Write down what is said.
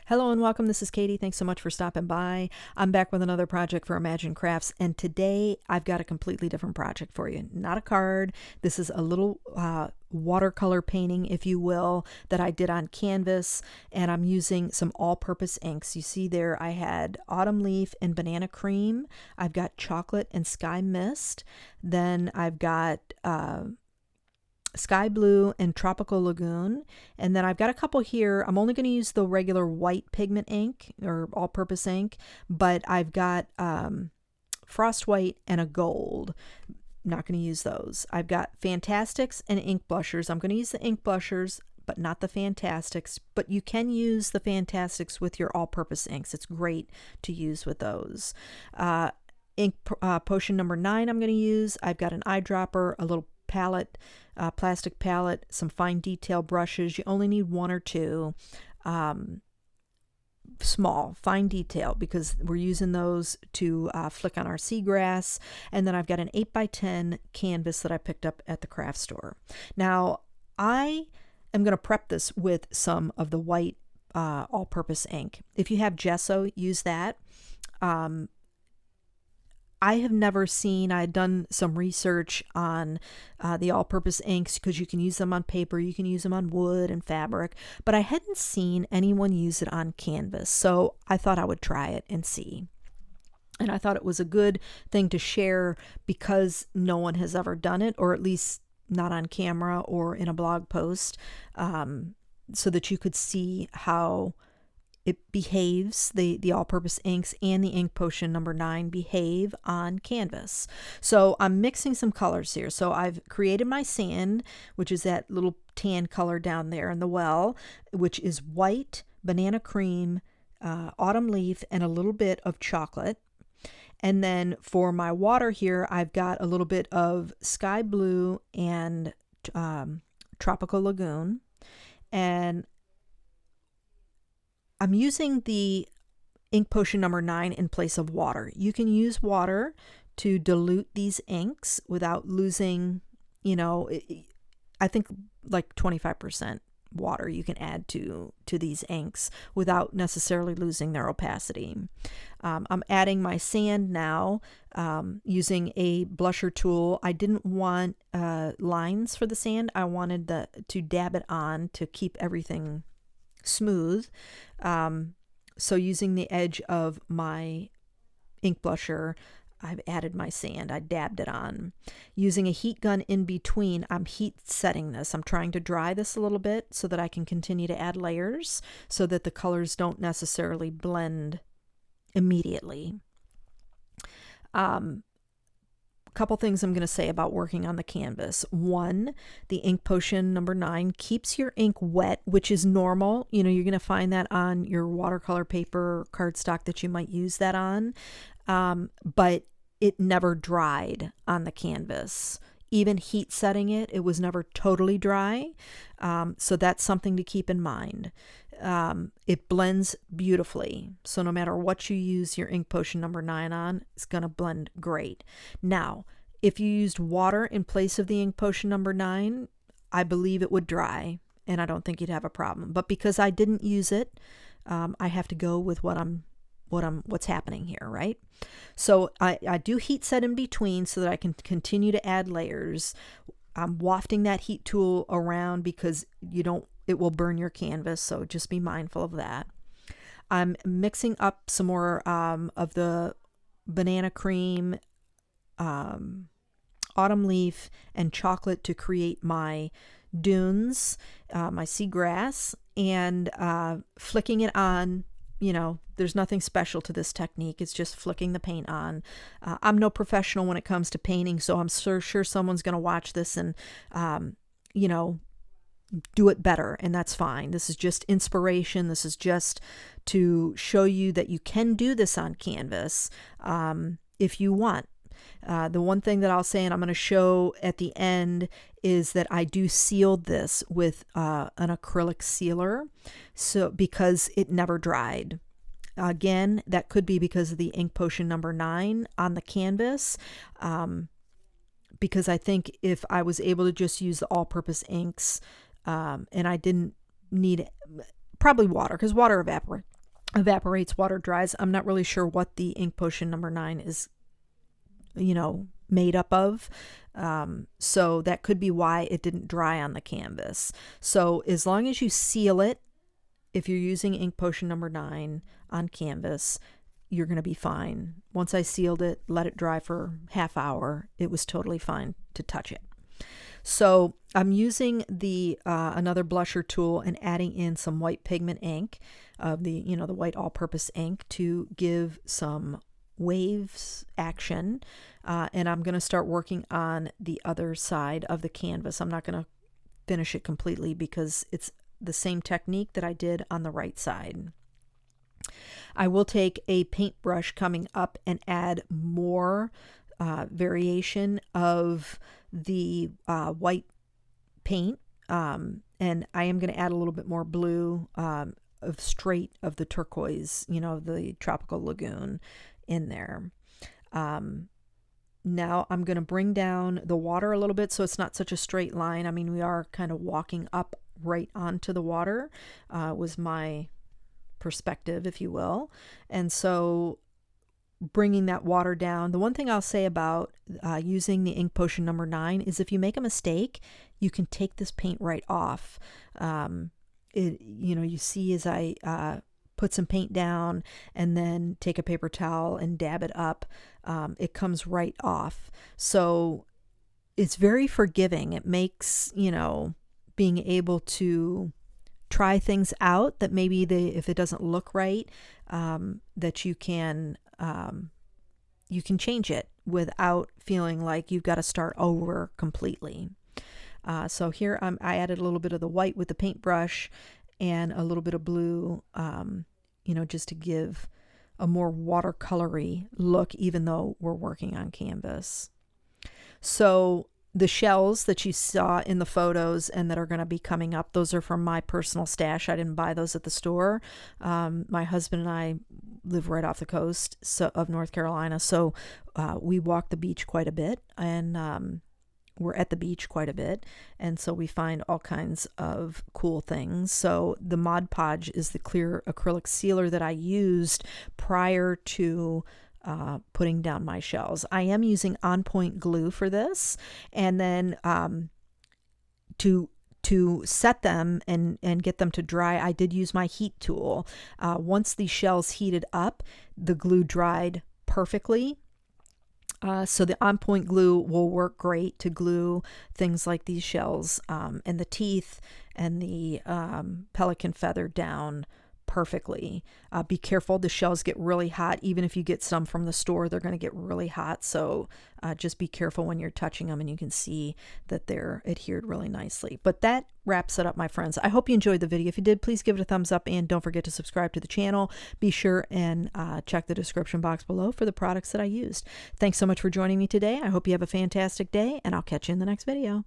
Hello and welcome. This is Katie. Thanks so much for stopping by. I'm back with another project for Imagine Crafts, and today I've got a completely different project for you. Not a card. This is a little watercolor painting, if you will, that I did on canvas, and I'm using some all-purpose inks. You see there I had autumn leaf and banana cream. I've got chocolate and sky mist. Then I've got sky blue and tropical lagoon, and then I've got a couple here. I'm only going to use the regular white pigment ink or all-purpose ink, but I've got frost white and a gold. Not going to use those. I've got Fantastics and ink blushers. I'm going to use the ink blushers but not the Fantastics, but you can use the Fantastics with your all-purpose inks. It's great to use with those. Ink potion number 9 I'm going to use. I've got an eyedropper, a little palette, plastic palette, some fine detail brushes. You only need 1 or 2. Small, fine detail, because we're using those to flick on our seagrass. And then I've got an 8x10 canvas that I picked up at the craft store. Now, I am going to prep this with some of the white all-purpose ink. If you have gesso, use that. I have never seen, I had done some research on the all-purpose inks because you can use them on paper, you can use them on wood and fabric, but I hadn't seen anyone use it on canvas, so I thought I would try it and see. And I thought it was a good thing to share because no one has ever done it, or at least not on camera or in a blog post, so that you could see how it behaves, the all-purpose inks and the ink potion number 9 behave on canvas. So I'm mixing some colors here. So I've created my sand, which is that little tan color down there in the well, which is white, banana cream, autumn leaf, and a little bit of chocolate. And then for my water here, I've got a little bit of sky blue and tropical lagoon. And I'm using the ink potion number 9 in place of water. You can use water to dilute these inks without losing, I think like 25% water you can add to these inks without necessarily losing their opacity. I'm adding my sand now using a blusher tool. I didn't want lines for the sand. I wanted to dab it on to keep everything smooth. So using the edge of my ink blusher, I've added my sand. I dabbed it on. Using a heat gun in between, I'm heat setting this. I'm trying to dry this a little bit so that I can continue to add layers so that the colors don't necessarily blend immediately. Couple things I'm going to say about working on the canvas. 1, the ink potion number 9 keeps your ink wet, which is normal. You're going to find that on your watercolor paper, cardstock that you might use that on, but it never dried on the canvas. Even heat setting it, it was never totally dry, so that's something to keep in mind. It blends beautifully, so no matter what you use your ink potion number 9 on, it's going to blend great. Now, if you used water in place of the ink potion number 9, I believe it would dry, and I don't think you'd have a problem. But because I didn't use it, I have to go with what's happening here, right? So I do heat set in between so that I can continue to add layers. I'm wafting that heat tool around because it will burn your canvas, so just be mindful of that. I'm mixing up some more of the banana cream, autumn leaf, and chocolate to create my dunes, my seagrass, and flicking it on. There's nothing special to this technique. It's just flicking the paint on. I'm no professional when it comes to painting, so I'm sure someone's going to watch this and, do it better, and that's fine. This is just inspiration. This is just to show you that you can do this on canvas if you want. The one thing that I'll say, and I'm going to show at the end, is that I do seal this with an acrylic sealer, so because it never dried. Again, that could be because of the ink potion number 9 on the canvas, because I think if I was able to just use the all-purpose inks, and I didn't need probably water, because water evaporates, water dries. I'm not really sure what the ink potion number 9 is, made up of. So that could be why it didn't dry on the canvas. So as long as you seal it, if you're using ink potion number 9 on canvas, you're going to be fine. Once I sealed it, let it dry for half hour, it was totally fine to touch it. So I'm using the another blusher tool and adding in some white pigment ink of the white all-purpose ink to give some waves action, and I'm going to start working on the other side of the canvas. I'm not going to finish it completely because it's the same technique that I did on the right side. I will take a paintbrush coming up and add more variation of the white paint, and I am going to add a little bit more blue of the turquoise, the tropical lagoon in there. Now I'm going to bring down the water a little bit so it's not such a straight line. I mean, we are kind of walking up right onto the water, was my perspective, if you will. And so bringing that water down. The one thing I'll say about using the ink potion number 9 is if you make a mistake, you can take this paint right off. You see as I put some paint down and then take a paper towel and dab it up, it comes right off. So it's very forgiving. It makes, being able to try things out that maybe if it doesn't look right, that you can change it without feeling like you've got to start over completely. So here I added a little bit of the white with the paintbrush and a little bit of blue, just to give a more watercolory look, even though we're working on canvas. So the shells that you saw in the photos and that are going to be coming up, those are from my personal stash. I didn't buy those at the store. My husband and I live right off the coast of North Carolina, so we walk the beach quite a bit, and we're at the beach quite a bit, and so we find all kinds of cool things. So the Mod Podge is the clear acrylic sealer that I used prior to putting down my shells. I am using On Point glue for this, and then to set them and get them to dry, I did use my heat tool. Once these shells heated up, the glue dried perfectly. So the On Point glue will work great to glue things like these shells and the teeth and the pelican feather down perfectly. Be careful, the shells get really hot. Even if you get some from the store, they're going to get really hot. So just be careful when you're touching them, and you can see that they're adhered really nicely. But that wraps it up, my friends. I hope you enjoyed the video. If you did, please give it a thumbs up, and don't forget to subscribe to the channel. Be sure and check the description box below for the products that I used. Thanks so much for joining me today. I hope you have a fantastic day, and I'll catch you in the next video.